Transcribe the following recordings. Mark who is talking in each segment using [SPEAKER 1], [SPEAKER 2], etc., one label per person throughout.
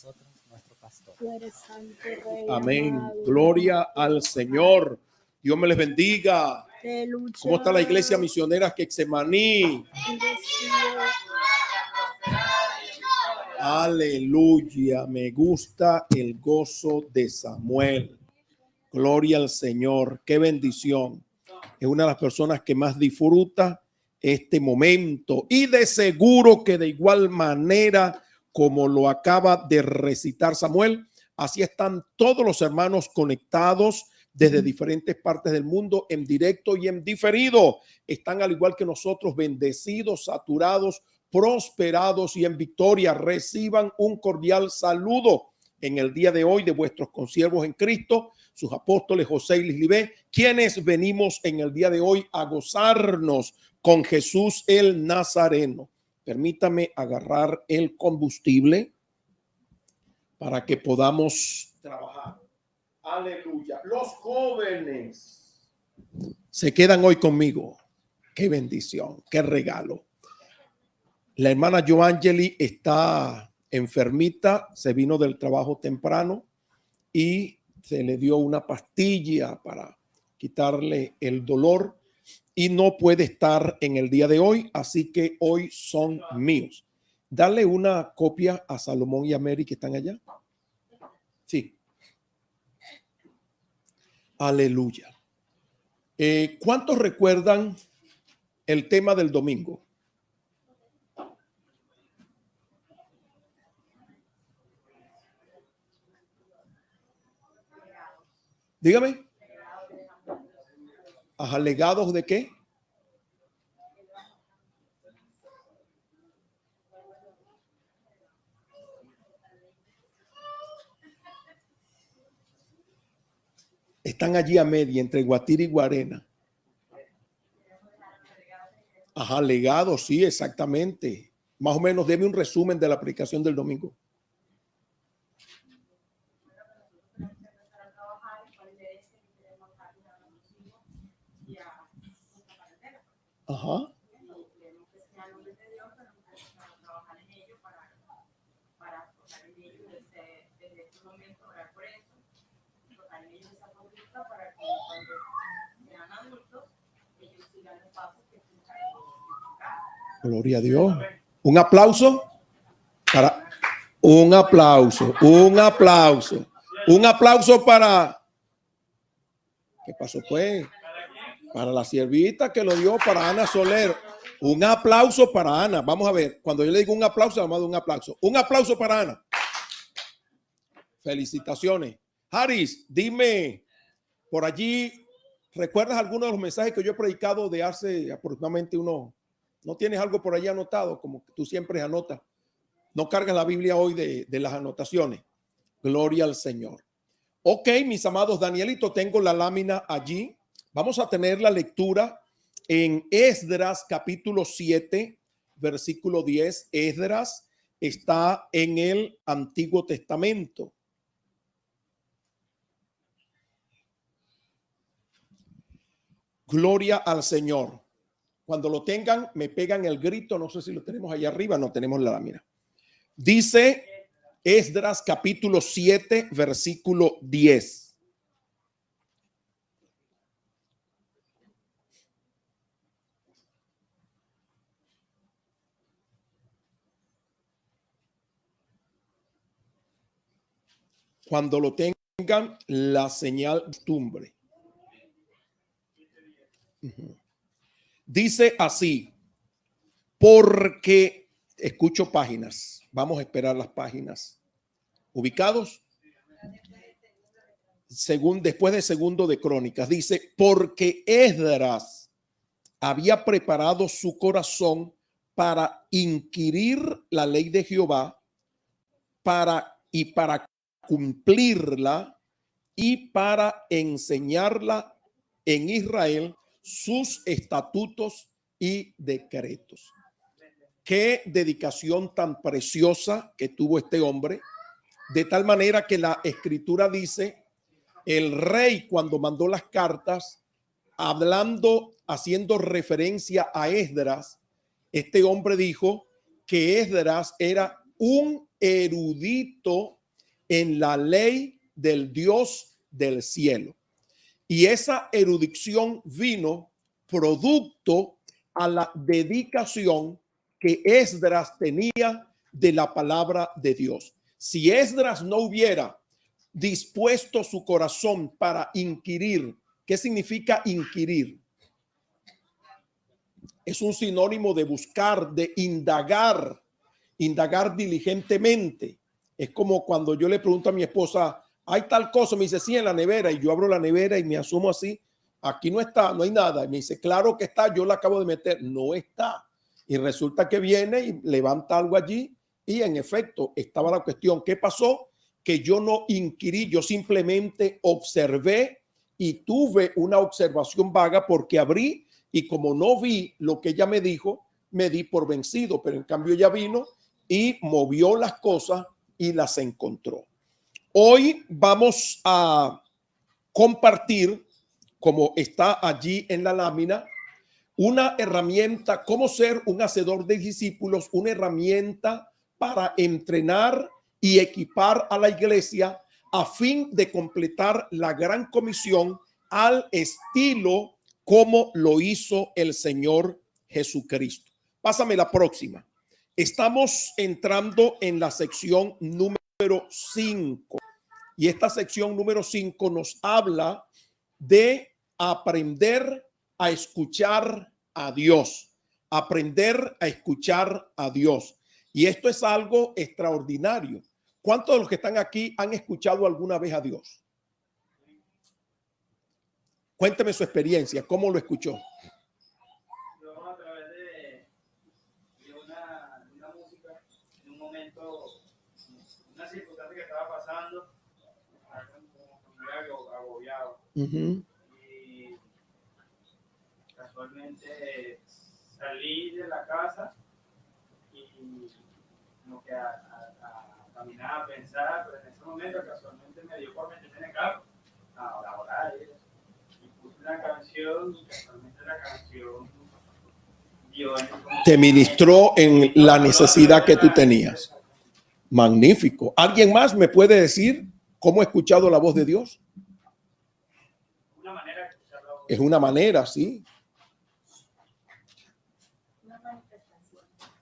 [SPEAKER 1] nosotros nuestro pastor.
[SPEAKER 2] Tú eres santo, Rey.
[SPEAKER 3] Amén.
[SPEAKER 2] Amado.
[SPEAKER 3] Gloria al Señor. Dios me les bendiga. ¿Cómo está la iglesia misionera Getsemaní? Aleluya. Me gusta el gozo de Samuel. Gloria al Señor. Qué bendición. Es una de las personas que más disfruta este momento. Y de seguro que de igual manera como lo acaba de recitar Samuel, así están todos los hermanos conectados desde diferentes partes del mundo, en directo y en diferido. Están al igual que nosotros, bendecidos, saturados, prosperados y en victoria. Reciban un cordial saludo en el día de hoy de vuestros consiervos en Cristo, sus apóstoles José y Lislibe, quienes venimos en el día de hoy a gozarnos con Jesús el Nazareno. Permítame agarrar el combustible para que podamos trabajar. Aleluya. Los jóvenes se quedan hoy conmigo. Qué bendición, qué regalo. La hermana Joangeli está enfermita, se vino del trabajo temprano y se le dio una pastilla para quitarle el dolor y no puede estar en el día de hoy, así que hoy son míos. Dale una copia a Salomón y a Mary que están allá. Sí. Aleluya. ¿Cuántos recuerdan el tema del domingo? Dígame. Ajá, ¿legados de qué? Están allí a media entre Guatire y Guarena. Ajá, legados, sí, exactamente. Más o menos, deme un resumen de la predicación del domingo. Ajá. Gloria a Dios. Un aplauso para un aplauso para ¿qué pasó pues? Para la siervita que lo dio, para Ana Soler. Un aplauso para Ana. Vamos a ver, cuando yo le digo un aplauso, vamos a dar un aplauso. Un aplauso para Ana. Felicitaciones. Haris, dime, por allí, ¿recuerdas alguno de los mensajes que yo he predicado de hace aproximadamente uno? ¿No tienes algo por allí anotado? Como tú siempre anotas. No cargas la Biblia hoy de las anotaciones. Gloria al Señor. Ok, mis amados, Danielito, tengo la lámina allí. Vamos a tener la lectura en Esdras capítulo 7, versículo 10. Esdras está en el Antiguo Testamento. Gloria al Señor. Cuando lo tengan, me pegan el grito. No sé si lo tenemos allá arriba. No tenemos la lámina. Dice Esdras capítulo 7, versículo 10. Cuando lo tengan, la señal costumbre. Dice así, porque escucho páginas. Vamos a esperar las páginas. ¿Ubicados? Después de segundo de Crónicas, dice, porque Esdras había preparado su corazón para inquirir la ley de Jehová, para cumplirla y para enseñarla en Israel sus estatutos y decretos. Qué dedicación tan preciosa que tuvo este hombre, de tal manera que la escritura dice, el rey cuando mandó las cartas, haciendo referencia a Esdras, este hombre dijo que Esdras era un erudito en la ley del Dios del cielo. Y esa erudición vino producto a la dedicación que Esdras tenía de la palabra de Dios. Si Esdras no hubiera dispuesto su corazón para inquirir, ¿qué significa inquirir? Es un sinónimo de buscar, de indagar, indagar diligentemente. Es como cuando yo le pregunto a mi esposa, hay tal cosa, me dice, sí, en la nevera, y yo abro la nevera y me asomo así, aquí no está, no hay nada. Y me dice, claro que está, yo la acabo de meter, no está. Y resulta que viene y levanta algo allí y en efecto estaba la cuestión. ¿Qué pasó? Que yo no inquirí, yo simplemente observé y tuve una observación vaga porque abrí y como no vi lo que ella me dijo, me di por vencido, pero en cambio ella vino y movió las cosas y las encontró. Hoy vamos a compartir, como está allí en la lámina, una herramienta, cómo ser un hacedor de discípulos, una herramienta para entrenar y equipar a la iglesia a fin de completar la gran comisión al estilo como lo hizo el Señor Jesucristo. Pásame la próxima. Estamos entrando en la sección número 5 y esta sección número 5 nos habla de aprender a escuchar a Dios, aprender a escuchar a Dios. Y esto es algo extraordinario. ¿Cuántos de los que están aquí han escuchado alguna vez a Dios? Cuénteme su experiencia, ¿cómo lo escuchó?
[SPEAKER 1] Yo a través de una música, en un momento, una circunstancia que estaba pasando, como agobiado. Y casualmente salí de la casa y como que a caminar, a pensar, pero en ese momento casualmente me dio por meterme en el carro a orar y puse una canción y casualmente la canción
[SPEAKER 3] te ministró en la necesidad que tú tenías. Magnífico. ¿Alguien más me puede decir cómo ha escuchado la voz de Dios?
[SPEAKER 1] Una manera de escuchar la voz.
[SPEAKER 3] Es una manera, sí.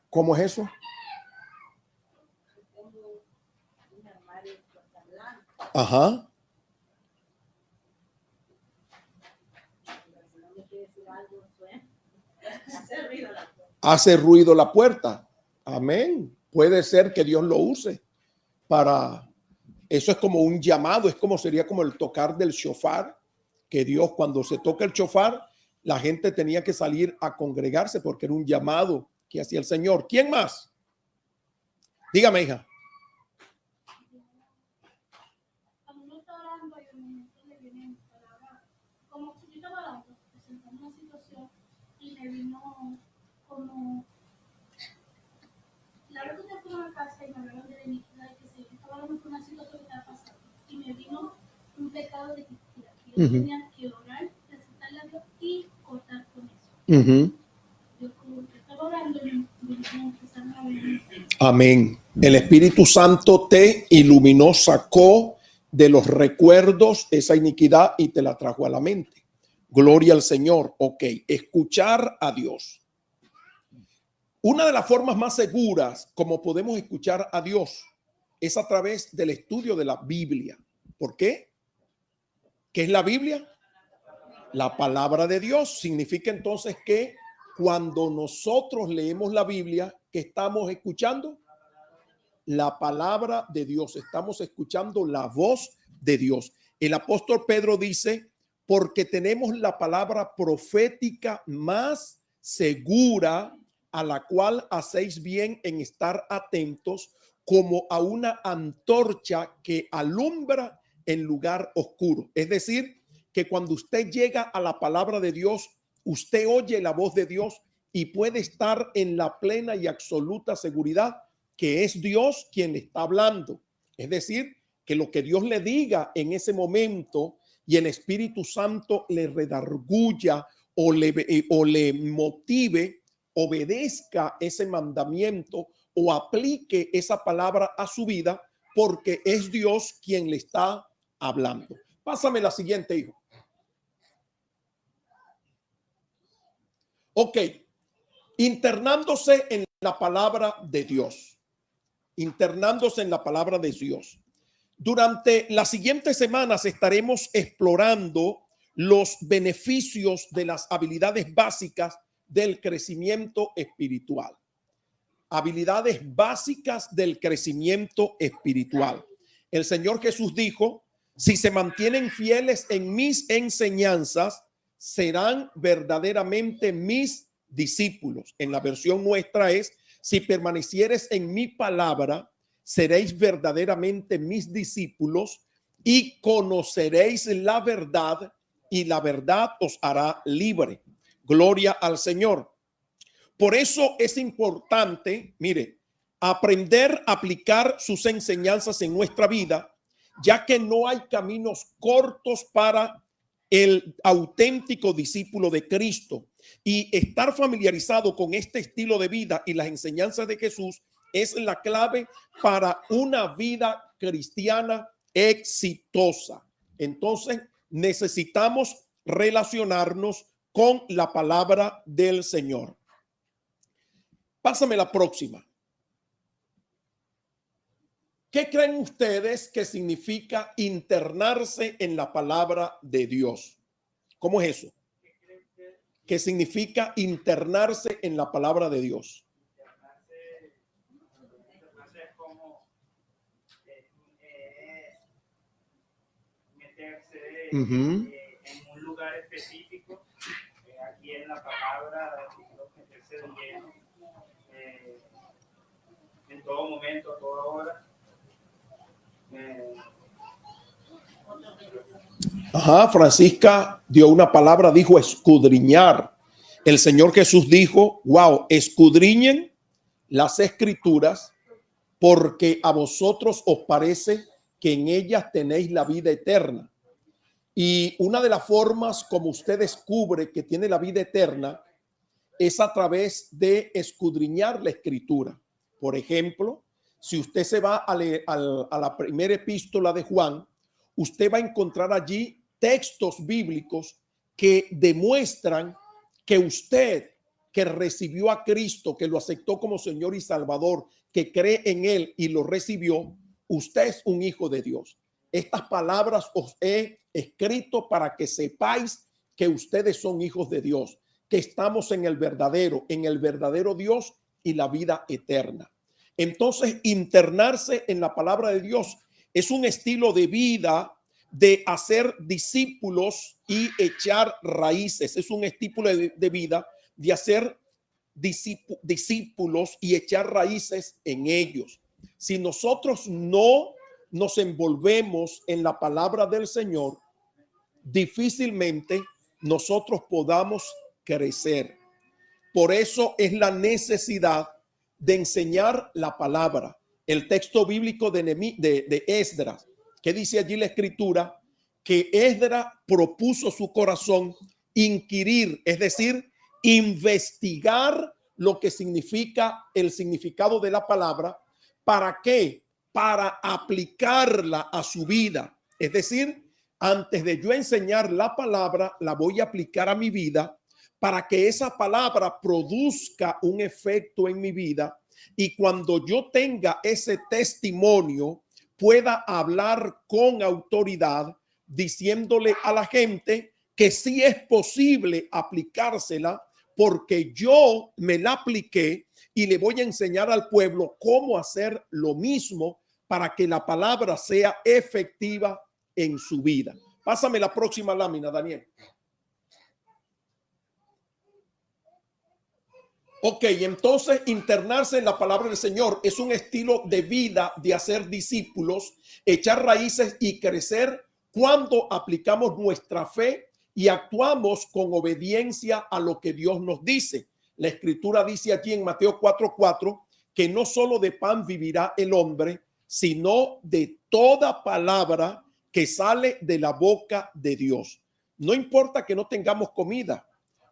[SPEAKER 3] ¿Cómo es eso? Ajá. Hace ruido la puerta. Amén. Puede ser que Dios lo use para... Eso es como un llamado, es como sería como el tocar del shofar, que Dios cuando se toca el shofar, la gente tenía que salir a congregarse porque era un llamado que hacía el Señor. ¿Quién más? Dígame, hija.
[SPEAKER 2] Cuando uno está orando y el momento le viene palabra, como si yo estaba orando, presentando una situación y me vino como la verdad que yo fui a una casa y me hablaron de la iniquidad y que se estaba hablando de una situación que estaba pasando y me vino un pecado de iniquidad. Yo tenía que orar, presentarle a Dios y cortar con eso. Yo como que estaba orando y me empezaron a ver.
[SPEAKER 3] Amén. El Espíritu Santo te iluminó, sacó de los recuerdos esa iniquidad y te la trajo a la mente. Gloria al Señor. Ok, escuchar a Dios. Una de las formas más seguras como podemos escuchar a Dios es a través del estudio de la Biblia. ¿Por qué? ¿Qué es la Biblia? La palabra de Dios. Significa entonces que cuando nosotros leemos la Biblia, ¿qué estamos escuchando? La palabra de Dios. Estamos escuchando la voz de Dios. El apóstol Pedro dice, porque tenemos la palabra profética más segura, a la cual hacéis bien en estar atentos, como a una antorcha que alumbra en lugar oscuro. Es decir, que cuando usted llega a la palabra de Dios, usted oye la voz de Dios y puede estar en la plena y absoluta seguridad que es Dios quien le está hablando. Es decir, que lo que Dios le diga en ese momento y el Espíritu Santo le redarguya o le motive, obedezca ese mandamiento o aplique esa palabra a su vida, porque es Dios quien le está hablando. Pásame la siguiente, hijo. Ok, internándose en la palabra de Dios. Internándose en la palabra de Dios. Durante las siguientes semanas estaremos explorando los beneficios de las habilidades básicas del crecimiento espiritual. Habilidades básicas del crecimiento espiritual. El Señor Jesús dijo: si se mantienen fieles en mis enseñanzas, serán verdaderamente mis discípulos. En la versión nuestra es: si permanecieres en mi palabra, seréis verdaderamente mis discípulos y conoceréis la verdad, y la verdad os hará libre. Gloria al Señor. Por eso es importante, mire, aprender a aplicar sus enseñanzas en nuestra vida, ya que no hay caminos cortos para el auténtico discípulo de Cristo. Y estar familiarizado con este estilo de vida y las enseñanzas de Jesús es la clave para una vida cristiana exitosa. Entonces, necesitamos relacionarnos con la palabra del Señor. Pásame la próxima. ¿Qué creen ustedes que significa internarse en la palabra de Dios? ¿Cómo es eso? ¿Qué significa internarse en la palabra de Dios?
[SPEAKER 1] Internarse es como meterse en un lugar específico, aquí en la palabra, meterse de lleno, en todo momento, a toda hora.
[SPEAKER 3] Francisca dio una palabra, dijo escudriñar. El Señor Jesús dijo: wow, escudriñen las escrituras, porque a vosotros os parece que en ellas tenéis la vida eterna. Y una de las formas como usted descubre que tiene la vida eterna es a través de escudriñar la escritura. Por ejemplo, si usted se va a la primera epístola de Juan, usted va a encontrar allí textos bíblicos que demuestran que usted, que recibió a Cristo, que lo aceptó como Señor y Salvador, que cree en Él y lo recibió, usted es un hijo de Dios. Estas palabras os he escrito para que sepáis que ustedes son hijos de Dios, que estamos en el verdadero Dios y la vida eterna. Entonces, internarse en la palabra de Dios es un estilo de vida de hacer discípulos y echar raíces. Es un estilo de vida de hacer discípulos y echar raíces en ellos. Si nosotros no nos envolvemos en la palabra del Señor, difícilmente nosotros podamos crecer. Por eso es la necesidad de enseñar la palabra. El texto bíblico de Esdras, que dice allí la escritura, que Esdras propuso su corazón inquirir, es decir, investigar lo que significa el significado de la palabra. ¿Para qué? Para aplicarla a su vida. Es decir, antes de yo enseñar la palabra, la voy a aplicar a mi vida para que esa palabra produzca un efecto en mi vida, y cuando yo tenga ese testimonio pueda hablar con autoridad, diciéndole a la gente que sí es posible aplicársela, porque yo me la apliqué y le voy a enseñar al pueblo cómo hacer lo mismo para que la palabra sea efectiva en su vida. Pásame la próxima lámina, Daniel. Ok, entonces internarse en la palabra del Señor es un estilo de vida de hacer discípulos, echar raíces y crecer cuando aplicamos nuestra fe y actuamos con obediencia a lo que Dios nos dice. La escritura dice aquí en Mateo 4:4 que no solo de pan vivirá el hombre, sino de toda palabra que sale de la boca de Dios. No importa que no tengamos comida.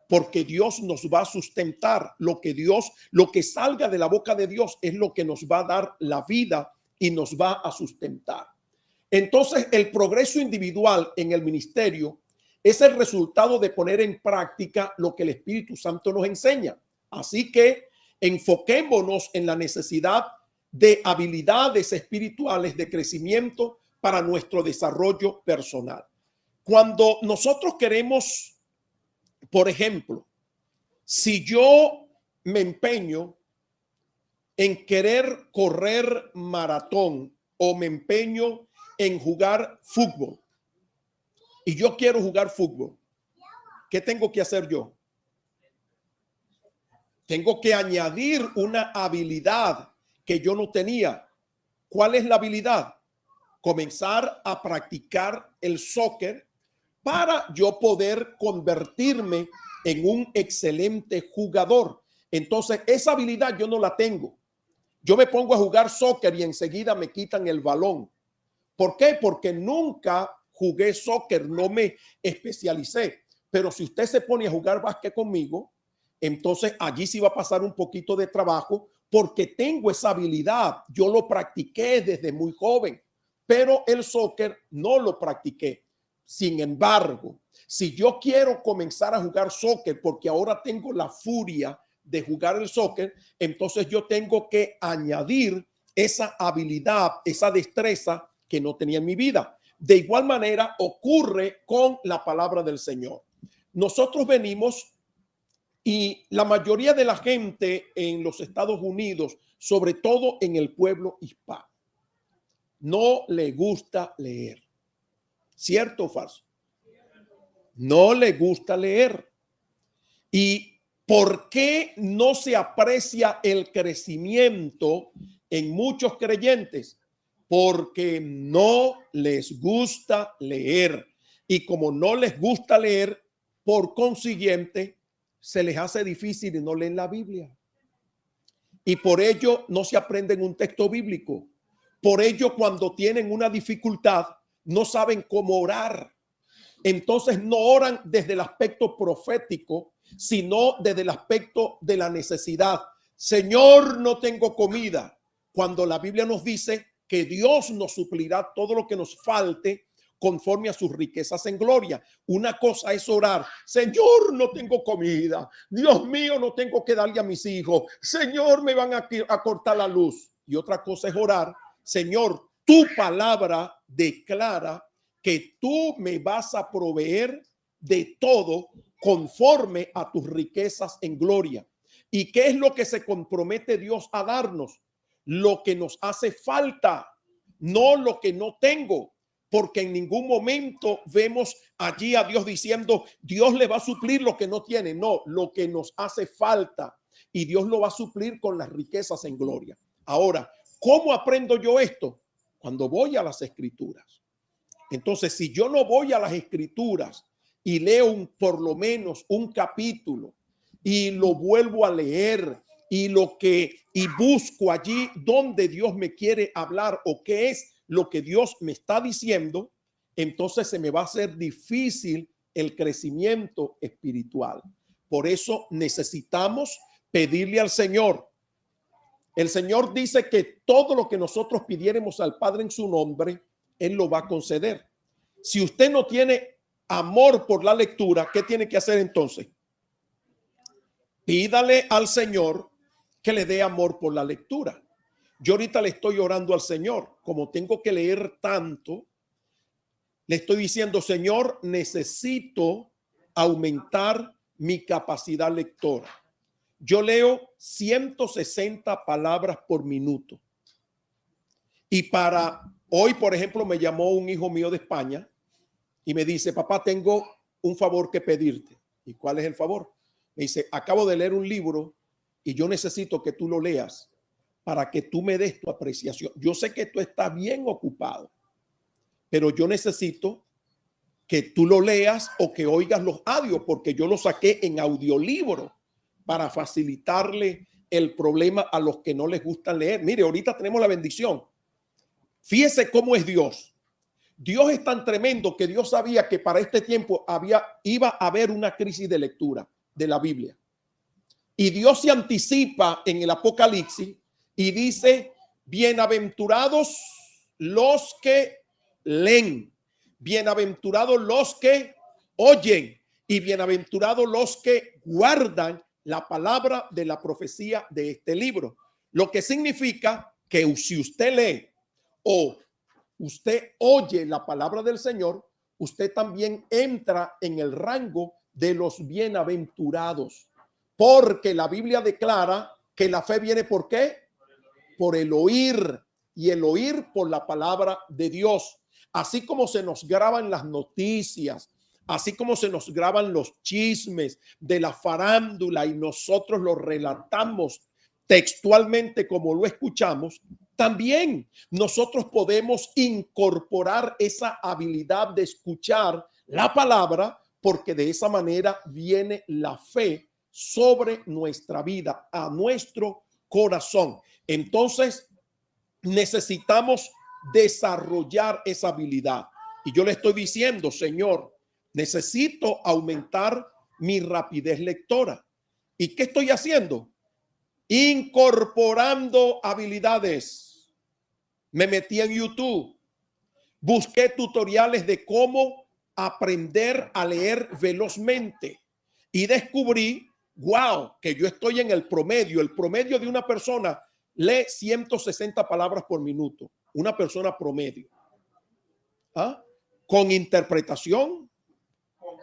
[SPEAKER 3] porque Dios nos va a sustentar. Lo que salga de la boca de Dios es lo que nos va a dar la vida y nos va a sustentar. Entonces, el progreso individual en el ministerio es el resultado de poner en práctica lo que el Espíritu Santo nos enseña. Así que enfoquémonos en la necesidad de habilidades espirituales de crecimiento para nuestro desarrollo personal. Cuando nosotros queremos, por ejemplo, si yo me empeño en querer correr maratón o me empeño en jugar fútbol y yo quiero jugar fútbol, ¿qué tengo que hacer yo? Tengo que añadir una habilidad que yo no tenía. ¿Cuál es la habilidad? Comenzar a practicar el soccer para yo poder convertirme en un excelente jugador. Entonces, esa habilidad yo no la tengo. Yo me pongo a jugar soccer y enseguida me quitan el balón. ¿Por qué? Porque nunca jugué soccer, no me especialicé. Pero si usted se pone a jugar básquet conmigo, entonces allí sí va a pasar un poquito de trabajo porque tengo esa habilidad. Yo lo practiqué desde muy joven, pero el soccer no lo practiqué. Sin embargo, si yo quiero comenzar a jugar soccer porque ahora tengo la furia de jugar el soccer, entonces yo tengo que añadir esa habilidad, esa destreza que no tenía en mi vida. De igual manera ocurre con la palabra del Señor. Nosotros venimos y la mayoría de la gente en los Estados Unidos, sobre todo en el pueblo hispano, no le gusta leer. ¿Cierto o falso? No le gusta leer. ¿Y por qué no se aprecia el crecimiento en muchos creyentes? Porque no les gusta leer. Y como no les gusta leer, por consiguiente, se les hace difícil y no leen la Biblia. Y por ello no se aprenden un texto bíblico. Por ello, cuando tienen una dificultad, no saben cómo orar. Entonces no oran desde el aspecto profético, sino desde el aspecto de la necesidad. Señor, no tengo comida. Cuando la Biblia nos dice que Dios nos suplirá todo lo que nos falte conforme a sus riquezas en gloria. Una cosa es orar. Señor, no tengo comida. Dios mío, no tengo que darle a mis hijos. Señor, me van a cortar la luz. Y otra cosa es orar. Señor, tu palabra declara que tú me vas a proveer de todo conforme a tus riquezas en gloria. ¿Y qué es lo que se compromete Dios a darnos? Lo que nos hace falta, no lo que no tengo, porque en ningún momento vemos allí a Dios diciendo, Dios le va a suplir lo que no tiene. No, lo que nos hace falta y Dios lo va a suplir con las riquezas en gloria. Ahora, ¿cómo aprendo yo esto? Cuando voy a las escrituras. Entonces, si yo no voy a las escrituras y leo por lo menos un capítulo y lo vuelvo a leer y busco allí donde Dios me quiere hablar o qué es lo que Dios me está diciendo, entonces se me va a hacer difícil el crecimiento espiritual. Por eso necesitamos pedirle al Señor. El Señor dice que todo lo que nosotros pidiéramos al Padre en su nombre, Él lo va a conceder. Si usted no tiene amor por la lectura, ¿qué tiene que hacer entonces? Pídale al Señor que le dé amor por la lectura. Yo ahorita le estoy orando al Señor. Como tengo que leer tanto, le estoy diciendo, Señor, necesito aumentar mi capacidad lectora. Yo leo 160 palabras por minuto. Y para hoy, por ejemplo, me llamó un hijo mío de España y me dice, papá, tengo un favor que pedirte. ¿Y cuál es el favor? Me dice, acabo de leer un libro y yo necesito que tú lo leas para que tú me des tu apreciación. Yo sé que tú estás bien ocupado, pero yo necesito que tú lo leas o que oigas los audios, porque yo lo saqué en audiolibro para facilitarle el problema a los que no les gusta leer. Mire, ahorita tenemos la bendición. Fíjese cómo es Dios. Dios es tan tremendo que Dios sabía que para este tiempo iba a haber una crisis de lectura. de la Biblia. Y Dios se anticipa en el Apocalipsis y dice, bienaventurados los que leen, bienaventurados los que oyen y bienaventurados los que guardan la palabra de la profecía de este libro. Lo que significa que si usted lee o usted oye la palabra del Señor, usted también entra en el rango de los bienaventurados. Porque la Biblia declara que la fe viene ¿por qué? Por el oír, y el oír por la palabra de Dios. Así como se nos graban las noticias, así como se nos graban los chismes de la farándula y nosotros los relatamos textualmente como lo escuchamos, también nosotros podemos incorporar esa habilidad de escuchar la palabra, porque de esa manera viene la fe sobre nuestra vida, a nuestro corazón. Entonces necesitamos desarrollar esa habilidad. Y yo le estoy diciendo, Señor, necesito aumentar mi rapidez lectora. ¿Y qué estoy haciendo? Incorporando habilidades. Me metí en YouTube, busqué tutoriales de cómo aprender a leer velozmente y descubrí, wow, que yo estoy en el promedio. El promedio de una persona lee 160 palabras por minuto. Una persona promedio. ¿Ah? Con interpretación, con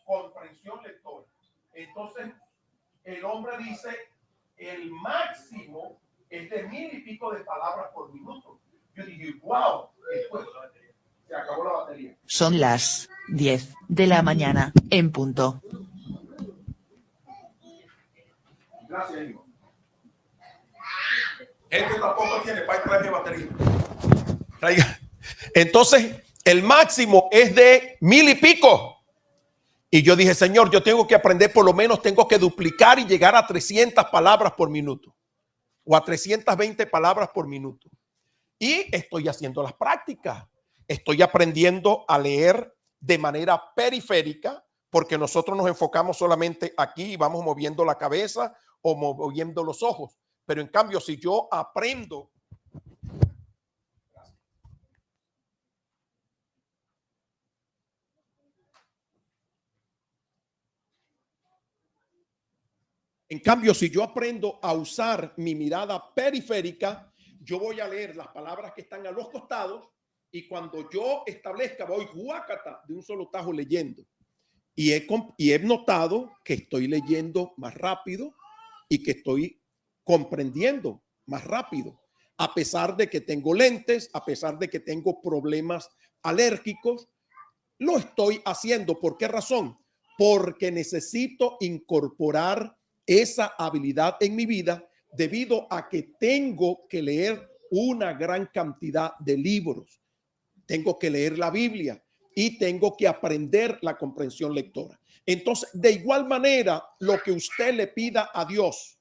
[SPEAKER 3] comprensión lectora. Entonces, el hombre dice, el máximo es de 1000 y pico de palabras por minuto. Yo dije, wow, después se acabó la batería.
[SPEAKER 4] Son las 10 de la mañana, en punto.
[SPEAKER 3] Gracias, hijo. Este tampoco tiene para traer batería. Traiga. Entonces, el máximo es de 1000 y pico. Y yo dije, Señor, yo tengo que aprender, por lo menos tengo que duplicar y llegar a 300 palabras por minuto. O a 320 palabras por minuto. Y estoy haciendo las prácticas. Estoy aprendiendo a leer de manera periférica, porque nosotros nos enfocamos solamente aquí y vamos moviendo la cabeza o moviendo los ojos. Pero en cambio, si yo aprendo... En cambio, si yo aprendo a usar mi mirada periférica, yo voy a leer las palabras que están a los costados y cuando yo establezca, voy guácata de un solo tajo leyendo. Y he notado que estoy leyendo más rápido y que estoy comprendiendo más rápido, a pesar de que tengo lentes, a pesar de que tengo problemas alérgicos. Lo estoy haciendo. ¿Por qué razón? Porque necesito incorporar esa habilidad en mi vida debido a que tengo que leer una gran cantidad de libros. Tengo que leer la Biblia y tengo que aprender la comprensión lectora. Entonces, de igual manera, lo que usted le pida a Dios,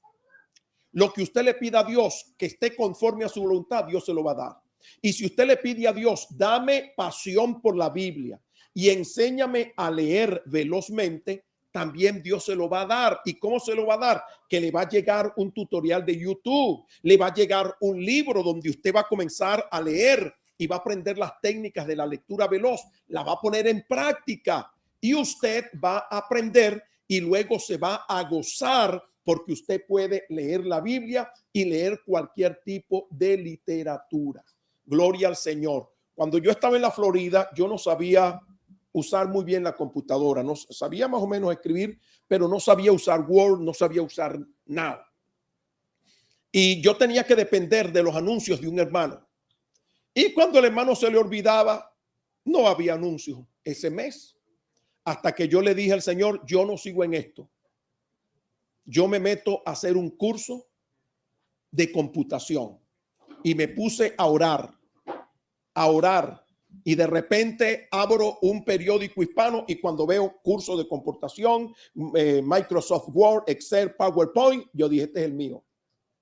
[SPEAKER 3] que esté conforme a su voluntad, Dios se lo va a dar. Y si usted le pide a Dios, dame pasión por la Biblia y enséñame a leer velozmente, también Dios se lo va a dar. ¿Y cómo se lo va a dar? Que le va a llegar un tutorial de YouTube, le va a llegar un libro donde usted va a comenzar a leer y va a aprender las técnicas de la lectura veloz, la va a poner en práctica y usted va a aprender y luego se va a gozar porque usted puede leer la Biblia y leer cualquier tipo de literatura. Gloria al Señor. Cuando yo estaba en la Florida, yo no sabía usar muy bien la computadora, no sabía más o menos escribir, pero no sabía usar Word, no sabía usar nada. Y yo tenía que depender de los anuncios de un hermano. Y cuando el hermano se le olvidaba, no había anuncios ese mes. Hasta que yo le dije al Señor, yo no sigo en esto. Yo me meto a hacer un curso de computación. Y me puse a orar. Y de repente abro un periódico hispano y cuando veo curso de computación, Microsoft Word, Excel, PowerPoint, yo dije, este es el mío.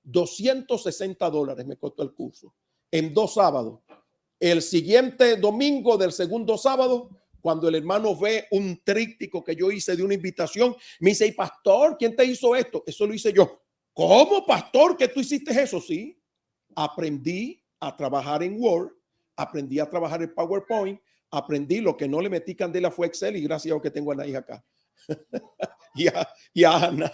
[SPEAKER 3] $260 me costó el curso en 2 sábados. El siguiente domingo del segundo sábado Cuando el hermano ve un tríptico que yo hice de una invitación, me dice, ¿y pastor, quién te hizo esto? Eso lo hice yo. ¿Cómo, pastor, que tú hiciste eso? Sí, aprendí a trabajar en Word, aprendí a trabajar en PowerPoint, aprendí. Lo que no le metí candela fue Excel, y gracias a Dios que tengo a la hija acá. y a Ana.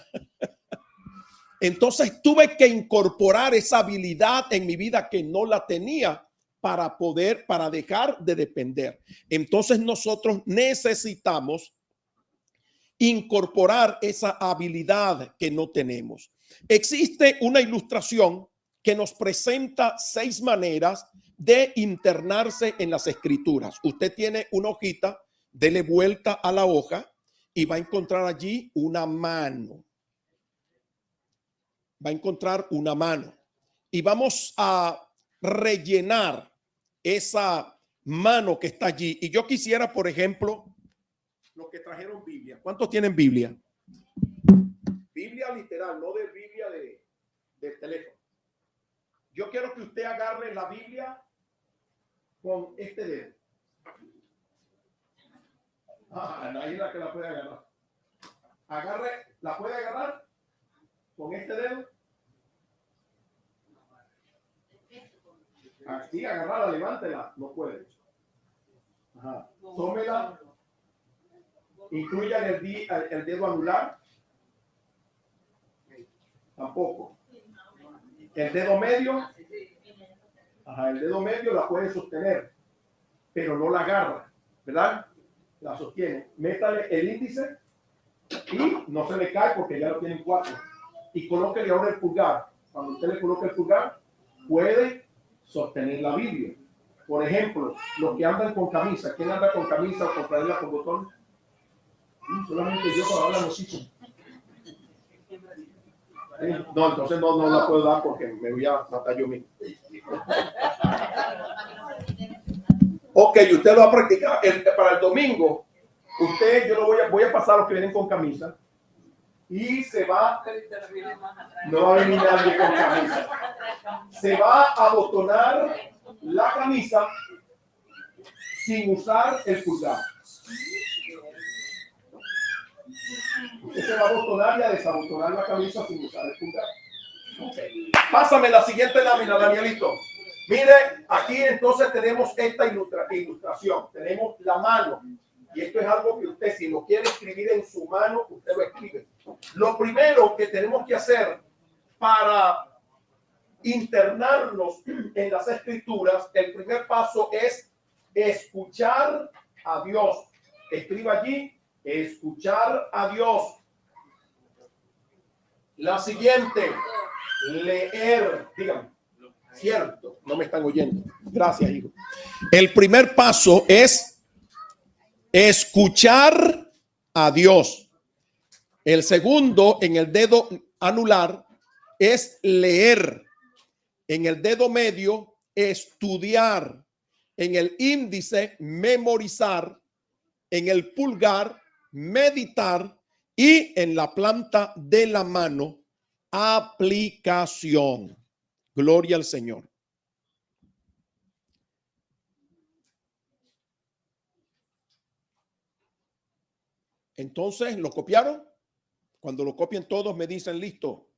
[SPEAKER 3] Entonces tuve que incorporar esa habilidad en mi vida que no la tenía para dejar de depender. Entonces nosotros necesitamos incorporar esa habilidad que no tenemos. Existe una ilustración que nos presenta 6 maneras de internarse en las escrituras. Usted tiene una hojita, dele vuelta a la hoja y va a encontrar allí una mano. Va a encontrar una mano y vamos a rellenar esa mano que está allí. Y yo quisiera, por ejemplo, los que trajeron Biblia. ¿Cuántos tienen Biblia? Biblia literal, no de Biblia de teléfono. Yo quiero que usted agarre la Biblia con este dedo. Ahí la que la puede agarrar. Agarre, ¿la puede agarrar con este dedo? Aquí, agarrarla, levántela. No puede. Ajá. Tómela. Incluya el dedo anular. Tampoco. El dedo medio. Ajá, el dedo medio la puede sostener, pero no la agarra, ¿verdad? La sostiene. Métale el índice y no se le cae porque ya lo tienen 4. Y colóquele ahora el pulgar. Cuando usted le coloque el pulgar, puede sostener la Biblia. Por ejemplo, los que andan con camisa. ¿Quién anda con camisa o con franela con botón? Solamente yo para dar la noticia. No, entonces no la puedo dar porque me voy a matar yo mismo. Ok, usted lo va a practicar. Para el domingo, yo lo voy a pasar a los que vienen con camisa. Y se va, no va a venir nadie con camisa. Se va a abotonar la camisa sin usar el pulgar. Usted se va a abotonar y a desabotonar la camisa sin usar el pulgar. Okay. Pásame la siguiente lámina, Danielito. Mire, aquí entonces tenemos esta ilustración. Tenemos la mano. Y esto es algo que usted, si lo quiere escribir en su mano, usted lo escribe. Lo primero que tenemos que hacer para internarnos en las escrituras, el primer paso es escuchar a Dios. Escriba allí, escuchar a Dios. La siguiente, leer. Dígame. Cierto, no me están oyendo. Gracias, hijo. El primer paso es escuchar a Dios. El segundo, en el dedo anular, es leer. En el dedo medio, estudiar. En el índice, memorizar. En el pulgar, meditar. Y en la planta de la mano, aplicación. Gloria al Señor. Entonces, ¿lo copiaron? Cuando lo copien todos me dicen listo.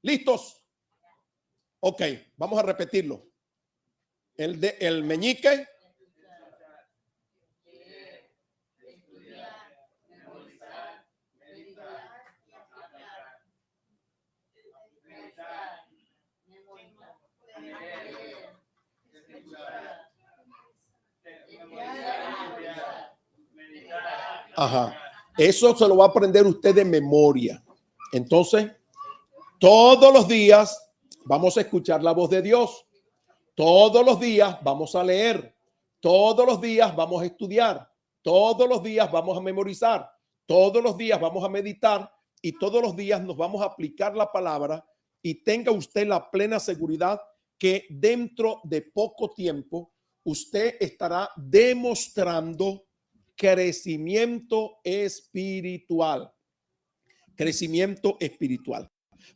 [SPEAKER 3] ¿Listos? Ok, vamos a repetirlo. El meñique. Ajá. Eso se lo va a aprender usted de memoria. Entonces, todos los días vamos a escuchar la voz de Dios. Todos los días vamos a leer. Todos los días vamos a estudiar. Todos los días vamos a memorizar. Todos los días vamos a meditar. Y todos los días nos vamos a aplicar la palabra. Y tenga usted la plena seguridad que dentro de poco tiempo usted estará demostrando crecimiento espiritual. Crecimiento espiritual.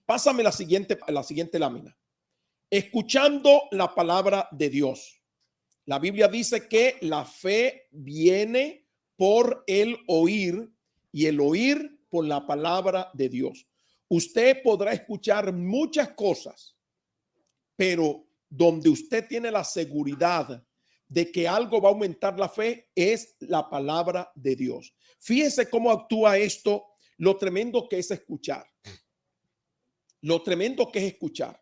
[SPEAKER 3] Pásame la siguiente lámina. Escuchando la palabra de Dios. La Biblia dice que la fe viene por el oír y el oír por la palabra de Dios. Usted podrá escuchar muchas cosas, pero donde usted tiene la seguridad de que algo va a aumentar la fe es la palabra de Dios. Fíjese cómo actúa esto, lo tremendo que es escuchar. Lo tremendo que es escuchar.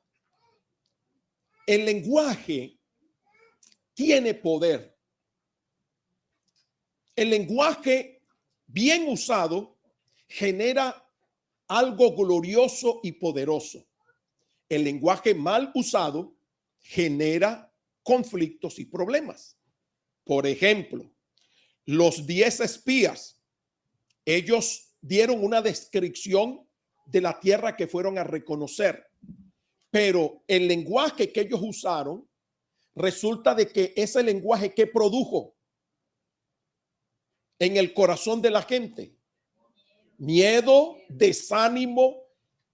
[SPEAKER 3] El lenguaje tiene poder. El lenguaje bien usado genera algo glorioso y poderoso. El lenguaje mal usado genera conflictos y problemas. Por ejemplo, los 10 espías, ellos dieron una descripción de la tierra que fueron a reconocer, pero el lenguaje que ellos usaron resulta de que ese lenguaje que produjo en el corazón de la gente miedo, desánimo,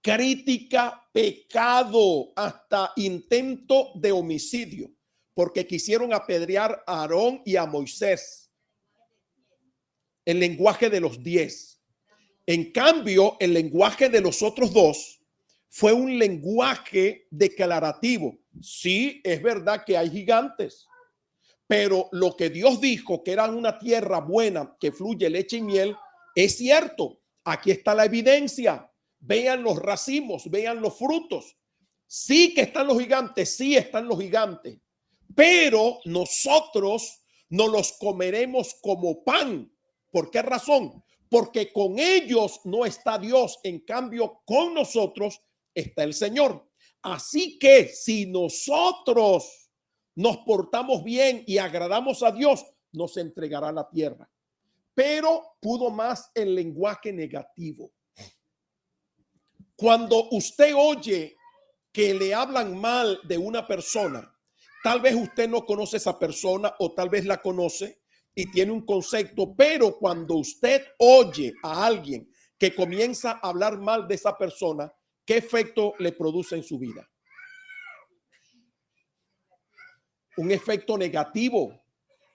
[SPEAKER 3] crítica, pecado, hasta intento de homicidio, porque quisieron apedrear a Aarón y a Moisés. El lenguaje de los 10. En cambio, el lenguaje de los otros 2 fue un lenguaje declarativo. Sí, es verdad que hay gigantes, pero lo que Dios dijo, que era una tierra buena, que fluye leche y miel, es cierto. Aquí está la evidencia. Vean los racimos, vean los frutos. Sí que están los gigantes, sí están los gigantes, pero nosotros no los comeremos como pan. ¿Por qué razón? Porque con ellos no está Dios, en cambio con nosotros está el Señor. Así que si nosotros nos portamos bien y agradamos a Dios, nos entregará la tierra. Pero pudo más el lenguaje negativo. Cuando usted oye que le hablan mal de una persona, tal vez usted no conoce a esa persona o tal vez la conoce y tiene un concepto, pero cuando usted oye a alguien que comienza a hablar mal de esa persona, ¿qué efecto le produce en su vida? Un efecto negativo.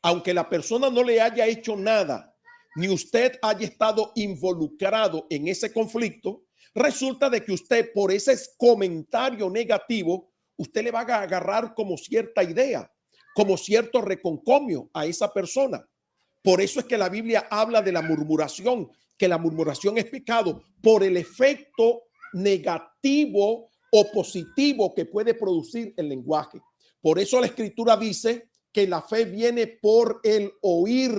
[SPEAKER 3] Aunque la persona no le haya hecho nada, ni usted haya estado involucrado en ese conflicto, resulta de que usted, por ese comentario negativo, usted le va a agarrar como cierta idea, como cierto reconcomio a esa persona. Por eso es que la Biblia habla de la murmuración, que la murmuración es pecado por el efecto negativo o positivo que puede producir el lenguaje. Por eso la Escritura dice que la fe viene por el oír,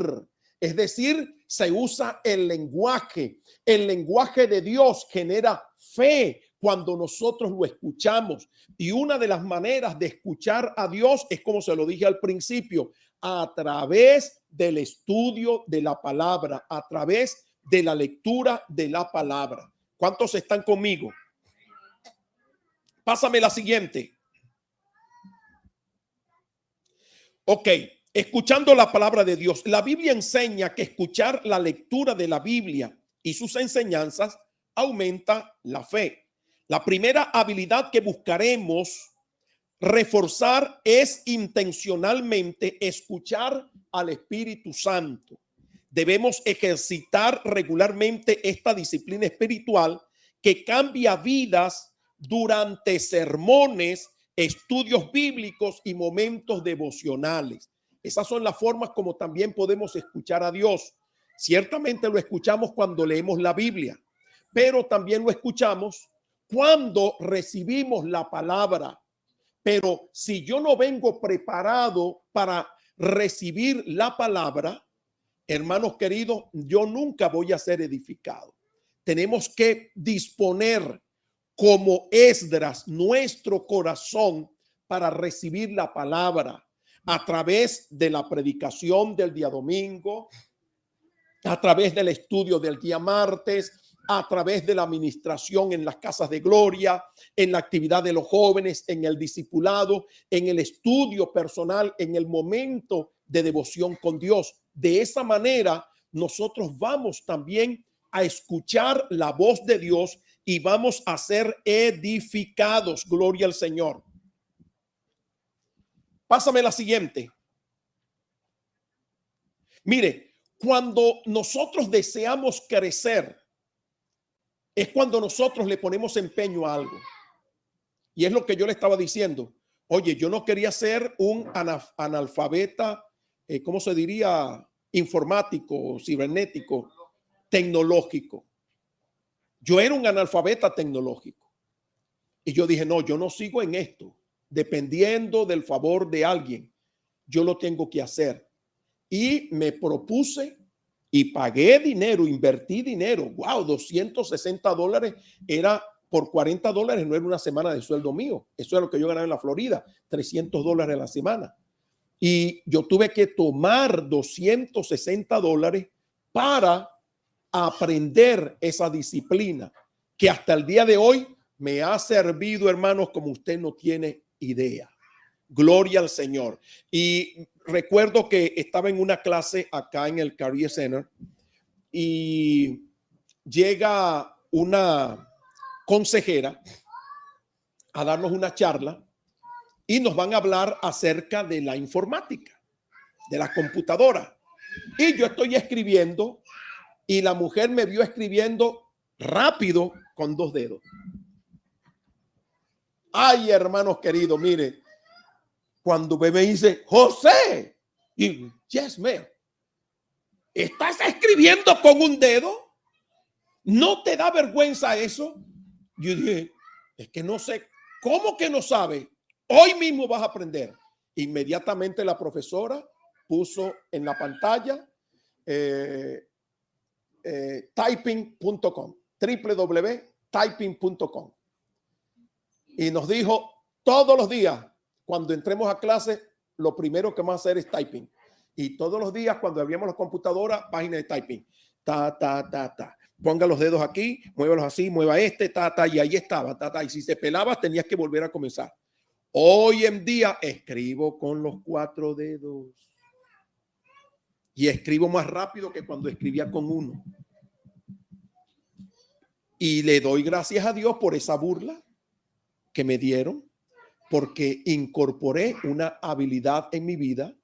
[SPEAKER 3] es decir, se usa el lenguaje. El lenguaje de Dios genera fe cuando nosotros lo escuchamos. Y una de las maneras de escuchar a Dios es, como se lo dije al principio, a través del estudio de la palabra, a través de la lectura de la palabra. ¿Cuántos están conmigo? Pásame la siguiente. Ok, escuchando la palabra de Dios. La Biblia enseña que escuchar la lectura de la Biblia y sus enseñanzas aumenta la fe. La primera habilidad que buscaremos reforzar es intencionalmente escuchar al Espíritu Santo. Debemos ejercitar regularmente esta disciplina espiritual que cambia vidas durante sermones, estudios bíblicos y momentos devocionales. Esas son las formas como también podemos escuchar a Dios. Ciertamente lo escuchamos cuando leemos la Biblia, pero también lo escuchamos cuando recibimos la palabra. Pero si yo no vengo preparado para recibir la palabra, hermanos queridos, yo nunca voy a ser edificado. Tenemos que disponer como Esdras nuestro corazón para recibir la palabra a través de la predicación del día domingo, a través del estudio del día martes, a través de la administración en las casas de gloria, en la actividad de los jóvenes, en el discipulado, en el estudio personal, en el momento de devoción con Dios. De esa manera, nosotros vamos también a escuchar la voz de Dios y vamos a ser edificados. Gloria al Señor. Pásame la siguiente. Mire, cuando nosotros deseamos crecer, es cuando nosotros le ponemos empeño a algo. Y es lo que yo le estaba diciendo. Oye, yo no quería ser un analfabeta, ¿cómo se diría? Informático, cibernético, tecnológico. Yo era un analfabeta tecnológico. Y yo dije, no, yo no sigo en esto. Dependiendo del favor de alguien, yo lo tengo que hacer. Y me propuse y pagué dinero, invertí dinero. Wow, $260 era por $40, no era una semana de sueldo mío. Eso es lo que yo ganaba en la Florida, $300 a la semana. Y yo tuve que tomar $260 para aprender esa disciplina que hasta el día de hoy me ha servido, hermanos, como usted no tiene idea. Gloria al Señor. Y recuerdo que estaba en una clase acá en el Career Center y llega una consejera a darnos una charla y nos van a hablar acerca de la informática, de la computadora. Y yo estoy escribiendo y la mujer me vio escribiendo rápido con 2 dedos. Ay, hermanos queridos, mire, cuando me dice, José, y yes, ma'am, ¿estás escribiendo con un dedo? ¿No te da vergüenza eso? Yo dije, es que no sé, ¿cómo que no sabe? Hoy mismo vas a aprender. Inmediatamente la profesora puso en la pantalla typing.com, www.typing.com. Y nos dijo, todos los días, cuando entremos a clase, lo primero que vamos a hacer es typing. Y todos los días, cuando abríamos la computadora, página de typing. Ponga los dedos aquí, muévalos así, mueva este, y ahí estaba, y si se pelaba, tenías que volver a comenzar. Hoy en día escribo con los 4 dedos y escribo más rápido que cuando escribía con 1. Y le doy gracias a Dios por esa burla que me dieron, porque incorporé una habilidad en mi vida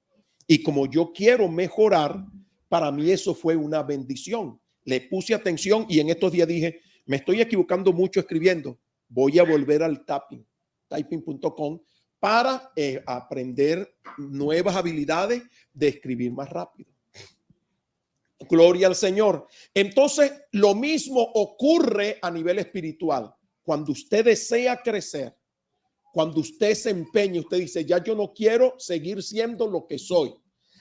[SPEAKER 3] y como yo quiero mejorar, para mí eso fue una bendición. Le puse atención y en estos días dije, me estoy equivocando mucho escribiendo. Voy a volver al typing.com para aprender nuevas habilidades de escribir más rápido. Gloria al Señor. Entonces, lo mismo ocurre a nivel espiritual. Cuando usted desea crecer, cuando usted se empeña, usted dice, ya yo no quiero seguir siendo lo que soy.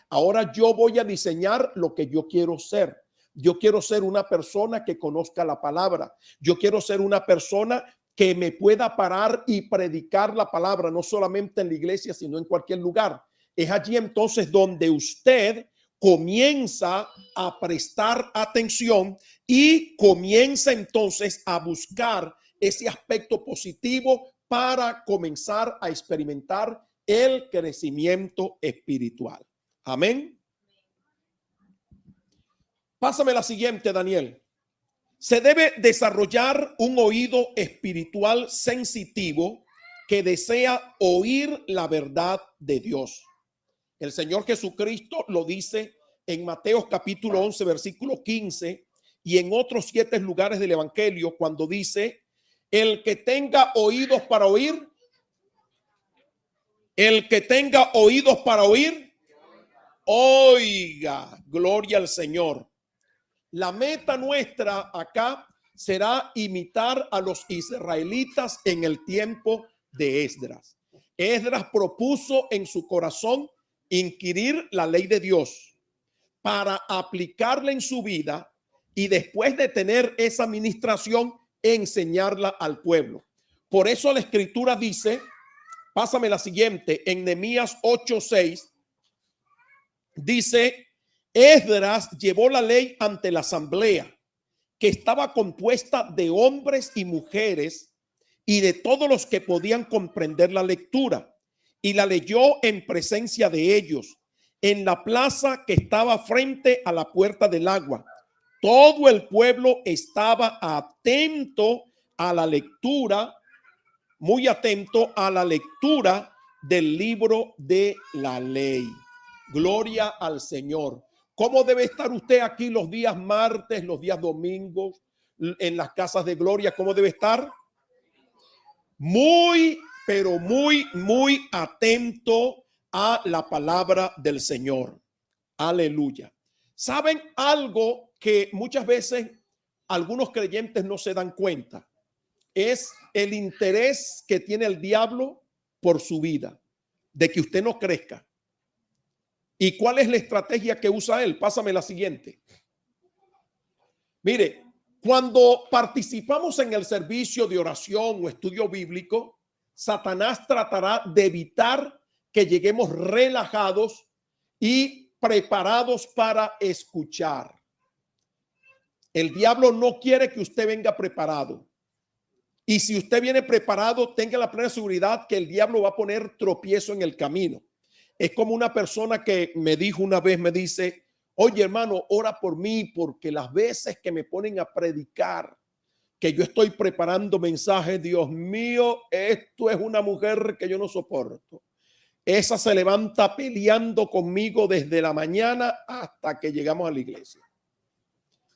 [SPEAKER 3] Ahora yo voy a diseñar lo que yo quiero ser. Yo quiero ser una persona que conozca la palabra. Yo quiero ser una persona que me pueda parar y predicar la palabra, no solamente en la iglesia, sino en cualquier lugar. Es allí entonces donde usted comienza a prestar atención y comienza entonces a buscar ese aspecto positivo para comenzar a experimentar el crecimiento espiritual. Amén. Pásame la siguiente, Daniel. Se debe desarrollar un oído espiritual sensitivo que desea oír la verdad de Dios. El Señor Jesucristo lo dice en Mateo capítulo 11, versículo 15 y en otros 7 lugares del Evangelio cuando dice, el que tenga oídos para oír, el que tenga oídos para oír, oiga, gloria al Señor. La meta nuestra acá será imitar a los israelitas en el tiempo de Esdras. Esdras propuso en su corazón inquirir la ley de Dios para aplicarla en su vida y después de tener esa administración, enseñarla al pueblo. Por eso la escritura dice, pásame la siguiente, en Nehemías 8:6, dice, Esdras llevó la ley ante la asamblea, que estaba compuesta de hombres y mujeres y de todos los que podían comprender la lectura, y la leyó en presencia de ellos, en la plaza que estaba frente a la puerta del agua. Todo el pueblo estaba atento a la lectura, muy atento a la lectura del libro de la ley. Gloria al Señor. ¿Cómo debe estar usted aquí los días martes, los días domingos, en las casas de gloria? ¿Cómo debe estar? Muy, pero muy atento a la palabra del Señor. Aleluya. ¿Saben algo que muchas veces algunos creyentes no se dan cuenta? Es el interés que tiene el diablo por su vida, de que usted no crezca. ¿Y cuál es la estrategia que usa él? Pásame la siguiente. Mire, cuando participamos en el servicio de oración o estudio bíblico, Satanás tratará de evitar que lleguemos relajados y preparados para escuchar. El diablo no quiere que usted venga preparado. Y si usted viene preparado, tenga la plena seguridad que el diablo va a poner tropiezo en el camino. Es como una persona que me dijo una vez, me dice, oye hermano, ora por mí porque las veces que me ponen a predicar, que yo estoy preparando mensajes, Dios mío, esto es una mujer que yo no soporto. Esa se levanta peleando conmigo desde la mañana hasta que llegamos a la iglesia.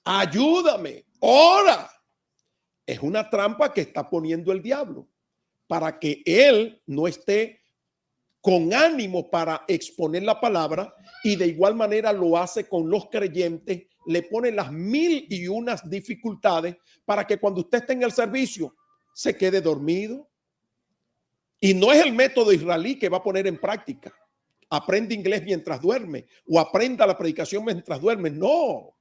[SPEAKER 3] Ayúdame, ora. Es una trampa que está poniendo el diablo para que él no esté con ánimo para exponer la palabra, y de igual manera lo hace con los creyentes, le pone las 1001 dificultades para que cuando usted esté en el servicio se quede dormido. Y no es el método israelí que va a poner en práctica. Aprende inglés mientras duerme o aprenda la predicación mientras duerme. No.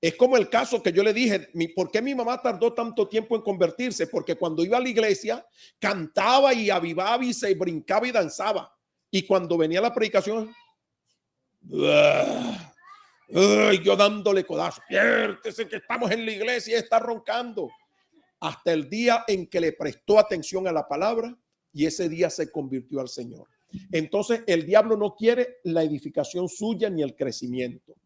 [SPEAKER 3] Es como el caso que yo le dije, ¿por qué mi mamá tardó tanto tiempo en convertirse? Porque cuando iba a la iglesia cantaba y avivaba y se brincaba y danzaba. Y cuando venía la predicación, yo dándole codazo, piértese que estamos en la iglesia y está roncando. Hasta el día en que le prestó atención a la palabra y ese día se convirtió al Señor. Entonces el diablo no quiere la edificación suya ni el crecimiento.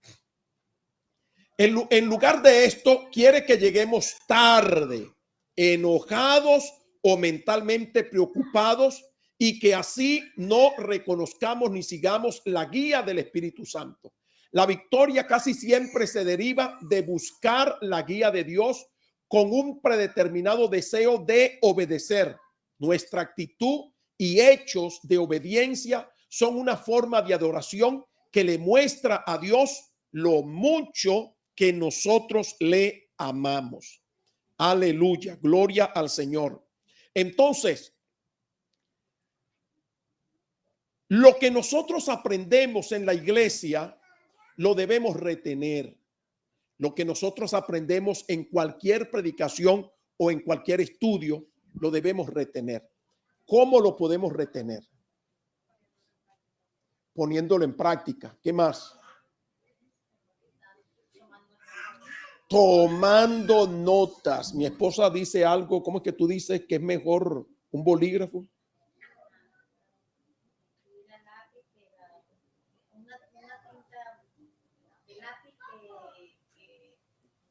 [SPEAKER 3] En lugar de esto, quiere que lleguemos tarde, enojados o mentalmente preocupados, y que así no reconozcamos ni sigamos la guía del Espíritu Santo. La victoria casi siempre se deriva de buscar la guía de Dios con un predeterminado deseo de obedecer. Nuestra actitud y hechos de obediencia son una forma de adoración que le muestra a Dios lo mucho que nosotros le amamos. Aleluya, gloria al Señor. Entonces, lo que nosotros aprendemos en la iglesia lo debemos retener. Lo que nosotros aprendemos en cualquier predicación o en cualquier estudio lo debemos retener. ¿Cómo lo podemos retener? Poniéndolo en práctica. ¿Qué más? Tomando notas. Mi esposa dice algo, ¿cómo es que tú dices que es mejor un bolígrafo?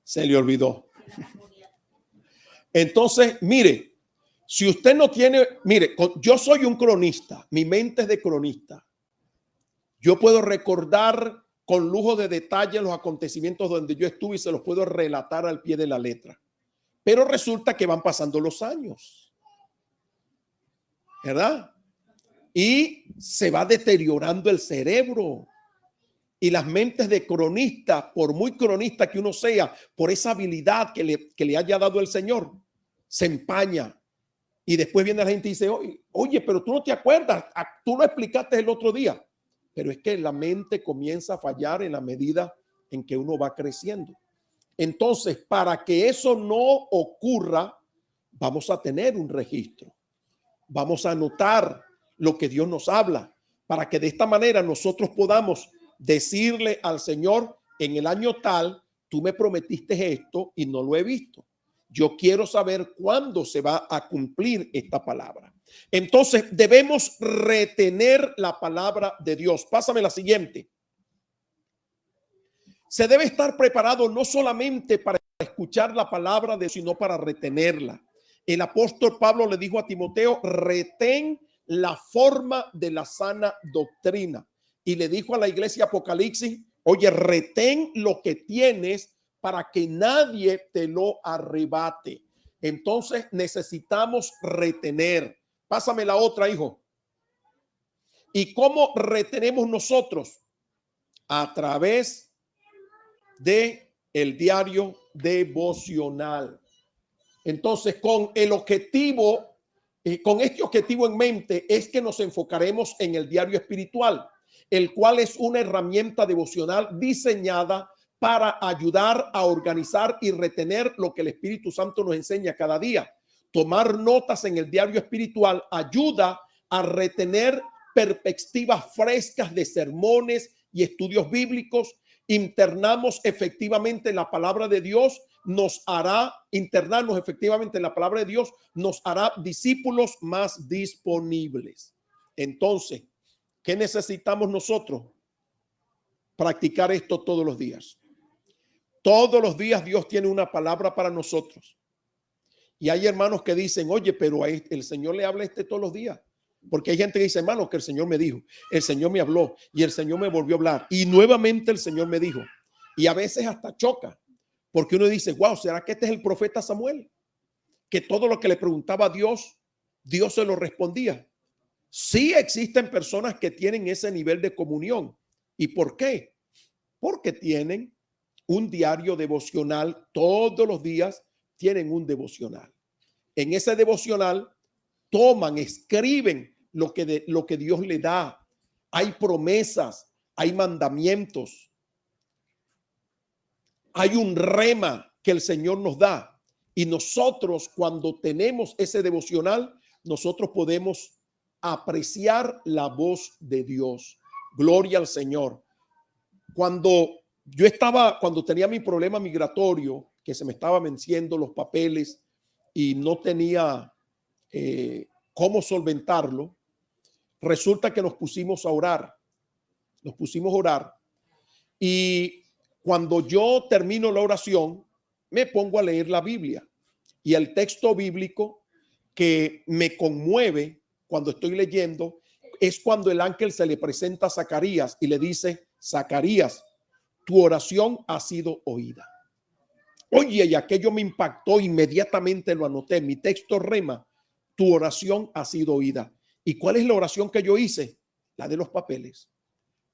[SPEAKER 3] Se le olvidó. Entonces, mire, si usted no tiene, mire, yo soy un cronista, mi mente es de cronista. Yo puedo recordar con lujo de detalle los acontecimientos donde yo estuve y se los puedo relatar al pie de la letra. Pero resulta que van pasando los años, ¿verdad? Y se va deteriorando el cerebro. Y las mentes de cronista, por muy cronista que uno sea, por esa habilidad que le haya dado el Señor, se empaña. Y después viene la gente y dice, oye, pero tú no te acuerdas, tú lo explicaste el otro día. Pero es que la mente comienza a fallar en la medida en que uno va creciendo. Entonces, para que eso no ocurra, vamos a tener un registro. Vamos a anotar lo que Dios nos habla, para que de esta manera nosotros podamos decirle al Señor, en el año tal, tú me prometiste esto y no lo he visto. Yo quiero saber cuándo se va a cumplir esta palabra. Entonces debemos retener la palabra de Dios. Pásame la siguiente. Se debe estar preparado no solamente para escuchar la palabra de Dios, sino para retenerla. El apóstol Pablo le dijo a Timoteo, retén la forma de la sana doctrina. Y le dijo a la iglesia Apocalipsis, oye, retén lo que tienes para que nadie te lo arrebate. Entonces necesitamos retener. Pásame la otra, hijo. ¿Y cómo retenemos nosotros? A través de el diario devocional. Entonces, con el objetivo, con este objetivo en mente, es que nos enfocaremos en el diario espiritual, el cual es una herramienta devocional diseñada para ayudar a organizar y retener lo que el Espíritu Santo nos enseña cada día. Tomar notas en el diario espiritual ayuda a retener perspectivas frescas de sermones y estudios bíblicos. Internamos efectivamente en la palabra de Dios, internarnos efectivamente en la palabra de Dios nos hará discípulos más disponibles. Entonces, ¿qué necesitamos nosotros? Practicar esto todos los días. Todos los días Dios tiene una palabra para nosotros. Y hay hermanos que dicen, oye, pero el Señor le habla todos los días. Porque hay gente que dice, hermano, que el Señor me dijo, el Señor me habló y el Señor me volvió a hablar. Y nuevamente el Señor me dijo. Y a veces hasta choca. Porque uno dice, wow, ¿será que este es el profeta Samuel? Que todo lo que le preguntaba a Dios, Dios se lo respondía. Sí existen personas que tienen ese nivel de comunión. ¿Y por qué? Porque tienen un diario devocional. Todos los días tienen un devocional. En ese devocional toman, escriben lo que Dios le da. Hay promesas, hay mandamientos. Hay un rema que el Señor nos da. Y nosotros, cuando tenemos ese devocional, nosotros podemos apreciar la voz de Dios. Gloria al Señor. Cuando tenía mi problema migratorio, que se me estaba venciendo los papeles y no tenía cómo solventarlo, resulta que nos pusimos a orar. Nos pusimos a orar. Y cuando yo termino la oración, me pongo a leer la Biblia. Y el texto bíblico que me conmueve cuando estoy leyendo es cuando el ángel se le presenta a Zacarías y le dice, Zacarías, tu oración ha sido oída. Oye, y aquello me impactó, inmediatamente lo anoté. Mi texto rema, tu oración ha sido oída. ¿Y cuál es la oración que yo hice? La de los papeles.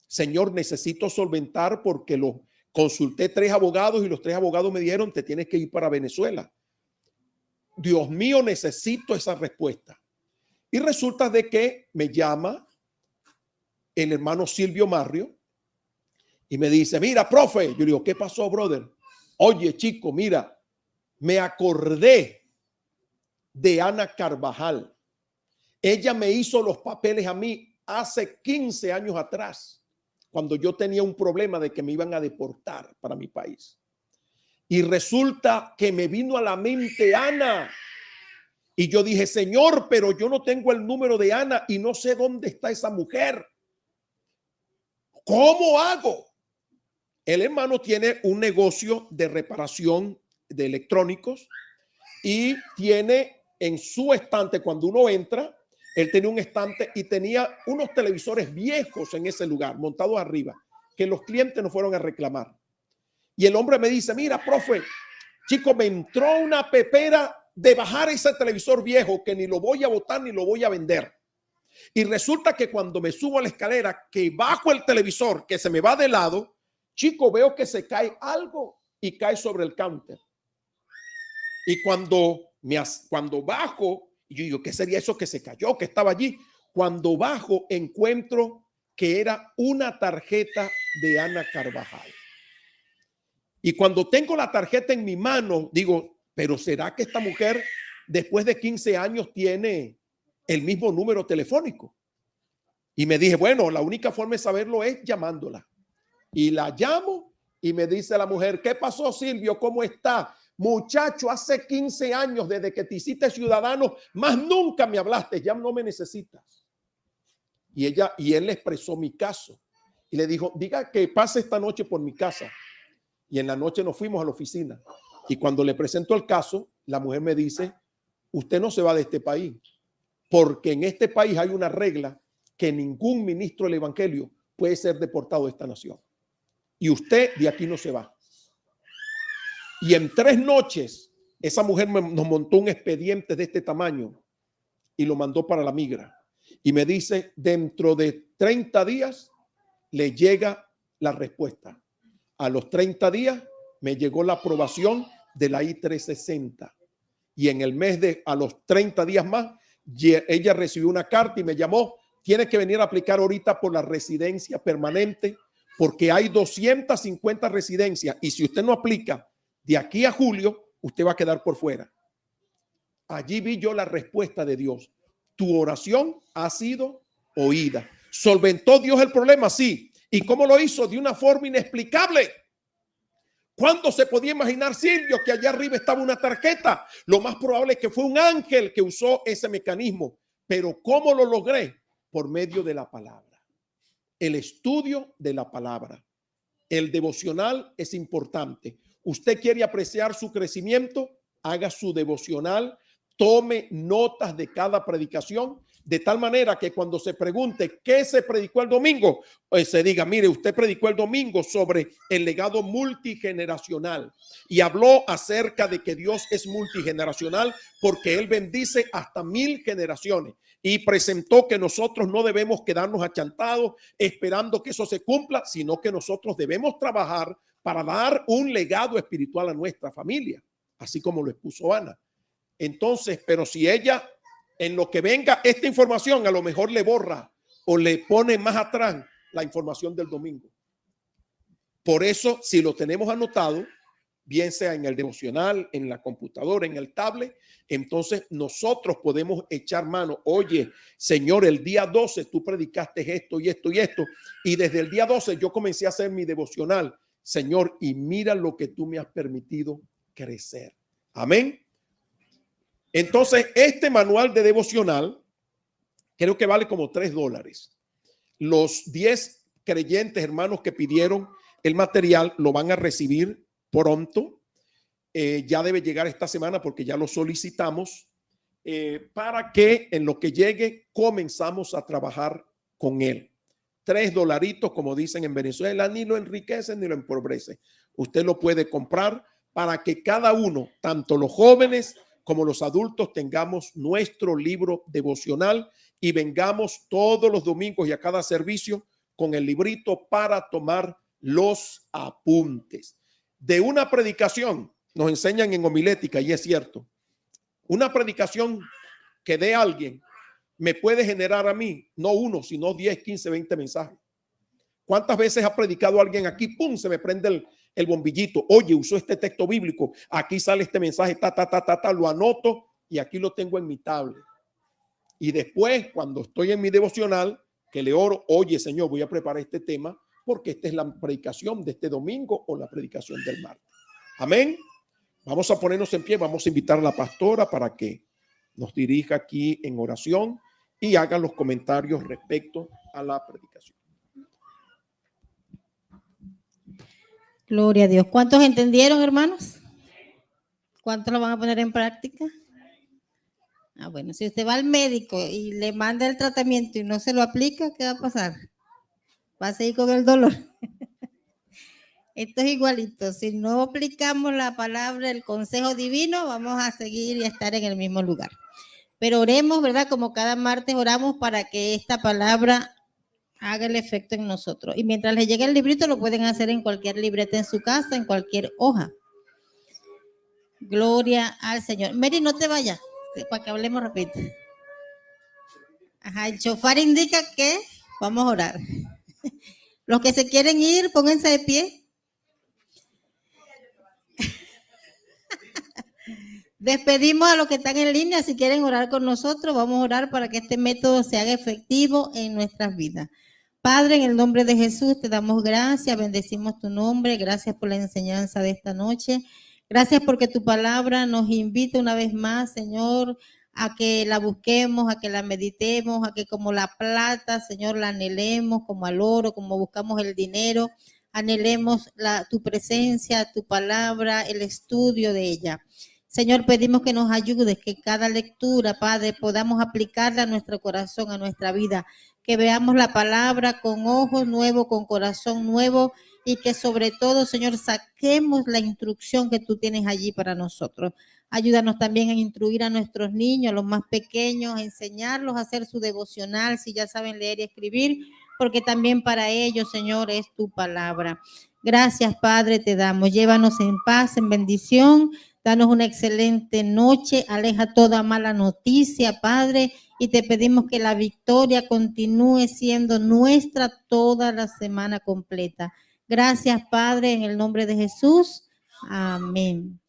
[SPEAKER 3] Señor, necesito solventar porque lo consulté 3 abogados y los 3 abogados me dijeron, te tienes que ir para Venezuela. Dios mío, necesito esa respuesta. Y resulta de que me llama el hermano Silvio Marrio y me dice, mira, profe. Yo le digo, ¿qué pasó, brother? Oye, chico, mira, me acordé de Ana Carvajal. Ella me hizo los papeles a mí hace 15 años atrás, cuando yo tenía un problema de que me iban a deportar para mi país. Y resulta que me vino a la mente Ana. Y yo dije, Señor, pero yo no tengo el número de Ana y no sé dónde está esa mujer. ¿Cómo hago? El hermano tiene un negocio de reparación de electrónicos y tiene en su estante, cuando uno entra, él tenía un estante y tenía unos televisores viejos en ese lugar, montados arriba, que los clientes no fueron a reclamar. Y el hombre me dice, mira, profe, chico, me entró una pepera de bajar ese televisor viejo que ni lo voy a botar ni lo voy a vender. Y resulta que cuando me subo a la escalera, que bajo el televisor, que se me va de lado, chico, veo que se cae algo y cae sobre el counter. Y cuando bajo, yo digo, ¿qué sería eso que se cayó, que estaba allí? Cuando bajo, encuentro que era una tarjeta de Ana Carvajal. Y cuando tengo la tarjeta en mi mano, digo, pero ¿será que esta mujer después de 15 años tiene el mismo número telefónico? Y me dije, bueno, la única forma de saberlo es llamándola. Y la llamo y me dice la mujer, ¿qué pasó, Silvio? ¿Cómo está? Muchacho, hace 15 años desde que te hiciste ciudadano, más nunca me hablaste, ya no me necesitas. Y él le expresó mi caso y le dijo, diga que pase esta noche por mi casa. Y en la noche nos fuimos a la oficina. Y cuando le presento el caso, la mujer me dice, usted no se va de este país, porque en este país hay una regla que ningún ministro del evangelio puede ser deportado de esta nación. Y usted de aquí no se va. Y en 3 noches, esa mujer nos montó un expediente de este tamaño y lo mandó para la migra. Y me dice, dentro de 30 días le llega la respuesta. A los 30 días me llegó la aprobación de la I-360. Y en el mes a los 30 días más, ella recibió una carta y me llamó. Tiene que venir a aplicar ahorita por la residencia permanente, porque hay 250 residencias. Y si usted no aplica de aquí a julio, usted va a quedar por fuera. Allí vi yo la respuesta de Dios. Tu oración ha sido oída. ¿Solventó Dios el problema? Sí. ¿Y cómo lo hizo? De una forma inexplicable. ¿Cuándo se podía imaginar Silvio que allá arriba estaba una tarjeta? Lo más probable es que fue un ángel que usó ese mecanismo. Pero ¿cómo lo logré? Por medio de la palabra. El estudio de la palabra. El devocional es importante. Usted quiere apreciar su crecimiento, haga su devocional, tome notas de cada predicación, de tal manera que cuando se pregunte qué se predicó el domingo, pues se diga, mire, usted predicó el domingo sobre el legado multigeneracional y habló acerca de que Dios es multigeneracional porque Él bendice hasta 1000 generaciones y presentó que nosotros no debemos quedarnos achantados esperando que eso se cumpla, sino que nosotros debemos trabajar para dar un legado espiritual a nuestra familia, así como lo expuso Ana. Entonces, pero si ella en lo que venga esta información a lo mejor le borra o le pone más atrás la información del domingo. Por eso, si lo tenemos anotado, bien sea en el devocional, en la computadora, en el tablet, entonces nosotros podemos echar mano. Oye, Señor, el día 12 tú predicaste esto y esto y esto. Y desde el día 12 yo comencé a hacer mi devocional. Señor, y mira lo que tú me has permitido crecer. Amén. Entonces, este manual de devocional creo que vale como $3. Los 10 creyentes hermanos que pidieron el material lo van a recibir pronto. Ya debe llegar esta semana porque ya lo solicitamos para que en lo que llegue comenzamos a trabajar con él. $3, como dicen en Venezuela, ni lo enriquece ni lo empobrece. Usted lo puede comprar para que cada uno, tanto los jóvenes como los adultos, tengamos nuestro libro devocional y vengamos todos los domingos y a cada servicio con el librito para tomar los apuntes. De una predicación, nos enseñan en homilética, y es cierto, una predicación que dé a alguien me puede generar a mí, no 1, sino 10, 15, 20 mensajes. ¿Cuántas veces ha predicado alguien aquí? ¡Pum! Se me prende el bombillito. Oye, usó este texto bíblico. Aquí sale este mensaje, lo anoto y aquí lo tengo en mi tablet. Y después, cuando estoy en mi devocional, que le oro, oye, Señor, voy a preparar este tema porque esta es la predicación de este domingo o la predicación del martes. Amén. Vamos a ponernos en pie, vamos a invitar a la pastora para que nos dirija aquí en oración y haga los comentarios respecto a la predicación.
[SPEAKER 5] Gloria a Dios. ¿Cuántos entendieron, hermanos? ¿Cuántos lo van a poner en práctica? Bueno, si usted va al médico y le manda el tratamiento y no se lo aplica, ¿qué va a pasar? Va a seguir con el dolor. Esto es igualito. Si no aplicamos la palabra, el consejo divino, vamos a seguir y a estar en el mismo lugar. Pero oremos, ¿verdad? Como cada martes oramos para que esta palabra haga el efecto en nosotros. Y mientras les llegue el librito, lo pueden hacer en cualquier libreta en su casa, en cualquier hoja. Gloria al Señor. Mary, no te vayas, para que hablemos rápido. Ajá, el chofar indica que vamos a orar. Los que se quieren ir, pónganse de pie. Despedimos a los que están en línea. Si quieren orar con nosotros, vamos a orar para que este método se haga efectivo en nuestras vidas. Padre, en el nombre de Jesús, te damos gracias, bendecimos tu nombre, gracias por la enseñanza de esta noche. Gracias porque tu palabra nos invita una vez más, Señor, a que la busquemos, a que la meditemos, a que como la plata, Señor, la anhelemos, como al oro, como buscamos el dinero, anhelemos tu presencia, tu palabra, el estudio de ella. Señor, pedimos que nos ayudes, que cada lectura, Padre, podamos aplicarla a nuestro corazón, a nuestra vida, que veamos la palabra con ojos nuevos, con corazón nuevo, y que sobre todo, Señor, saquemos la instrucción que tú tienes allí para nosotros. Ayúdanos también a instruir a nuestros niños, a los más pequeños, a enseñarlos a hacer su devocional, si ya saben leer y escribir, porque también para ellos, Señor, es tu palabra. Gracias, Padre, te damos. Llévanos en paz, en bendición. Danos una excelente noche. Aleja toda mala noticia, Padre, y te pedimos que la victoria continúe siendo nuestra toda la semana completa. Gracias, Padre, en el nombre de Jesús. Amén.